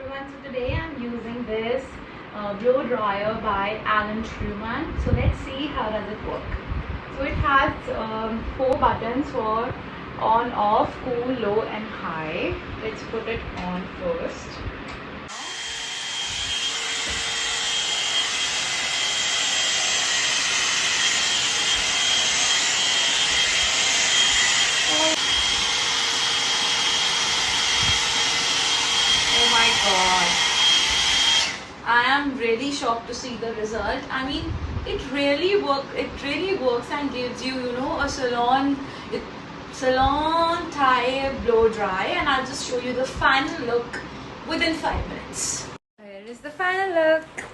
everyone, so today I'm using this blow dryer by Truman. So let's see how does it work. So it has 4 buttons for on, off, cool, low and high. Let's put it on first. Oh my god. I am really shocked to see the result. I mean, it really works and gives you, a salon type blow dry, and I'll just show you the final look within 5 minutes. Here is the final look.